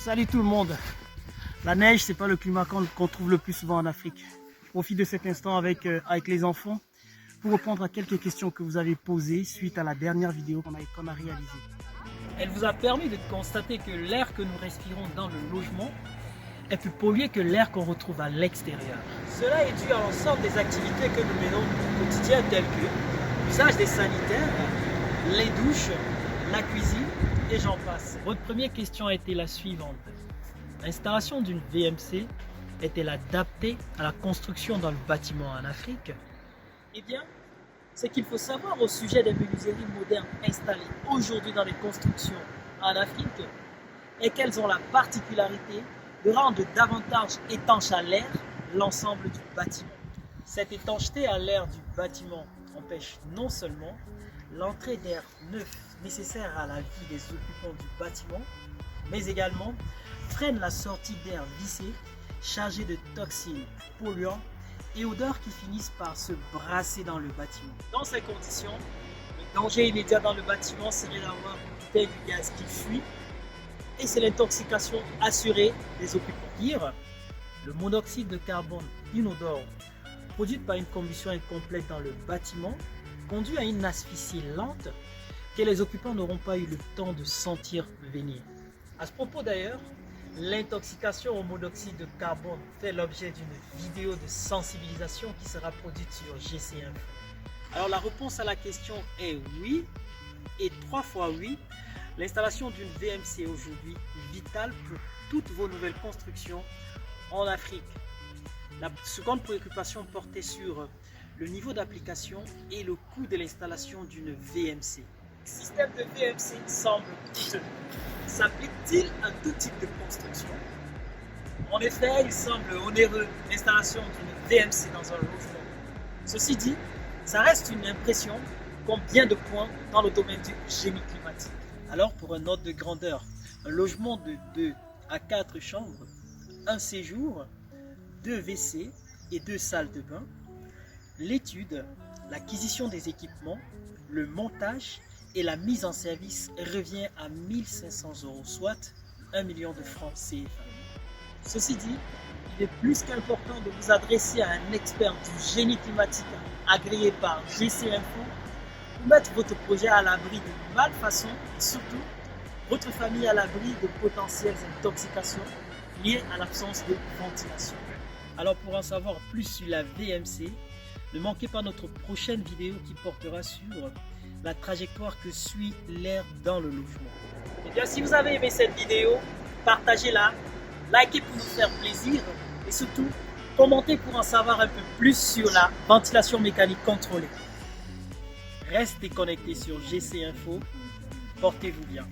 Salut tout le monde. La neige, c'est pas le climat qu'on trouve le plus souvent en Afrique. Je profite de cet instant avec les enfants pour répondre à quelques questions que vous avez posées suite à la dernière vidéo qu'on a réalisée. Elle vous a permis de constater que l'air que nous respirons dans le logement est plus pollué que l'air qu'on retrouve à l'extérieur. Cela est dû à l'ensemble des activités que nous menons au quotidien telles que l'usage des sanitaires, les douches, la cuisine et j'en passe. Votre première question a été la suivante. L'installation d'une VMC est-elle adaptée à la construction dans le bâtiment en Afrique? Eh bien, ce qu'il faut savoir au sujet des menuiseries modernes installées aujourd'hui dans les constructions en Afrique est qu'elles ont la particularité de rendre davantage étanche à l'air l'ensemble du bâtiment. Cette étanchéité à l'air du bâtiment empêche non seulement l'entrée d'air neuf nécessaire à la vie des occupants du bâtiment, mais également freine la sortie d'air vissé, chargé de toxines, polluants et odeurs qui finissent par se brasser dans le bâtiment. Dans ces conditions, le danger immédiat dans le bâtiment serait d'avoir une bouteille de gaz qui fuit et c'est l'intoxication assurée des occupants. Pire, le monoxyde de carbone inodore, produit par une combustion incomplète dans le bâtiment, conduit à une asphyxie lente que les occupants n'auront pas eu le temps de sentir venir. À ce propos d'ailleurs, l'intoxication au monoxyde de carbone fait l'objet d'une vidéo de sensibilisation qui sera produite sur GC Info. Alors la réponse à la question est oui, et 3 fois oui. L'installation d'une VMC est aujourd'hui vitale pour toutes vos nouvelles constructions en Afrique. La seconde préoccupation portait sur le niveau d'application et le coût de l'installation d'une VMC. Le système de VMC semble coûteux. S'applique-t-il à tout type de construction? En effet, il semble onéreux l'installation d'une VMC dans un logement. Ceci dit, ça reste une impression comme bien de points dans le domaine du génie climatique. Alors pour un ordre de grandeur, un logement de 2 à 4 chambres, un séjour, 2 WC et 2 salles de bain, l'étude, l'acquisition des équipements, le montage et la mise en service revient à 1 500 €, soit 1 million de francs CFA. Ceci dit, il est plus qu'important de vous adresser à un expert du génie climatique agréé par GC Info pour mettre votre projet à l'abri de malfaçons et surtout votre famille à l'abri de potentielles intoxications liées à l'absence de ventilation. Alors pour en savoir plus sur la VMC, ne manquez pas notre prochaine vidéo qui portera sur la trajectoire que suit l'air dans le logement. Et bien si vous avez aimé cette vidéo, partagez-la, likez pour nous faire plaisir et surtout commentez pour en savoir un peu plus sur la ventilation mécanique contrôlée. Restez connectés sur GC Info, portez-vous bien.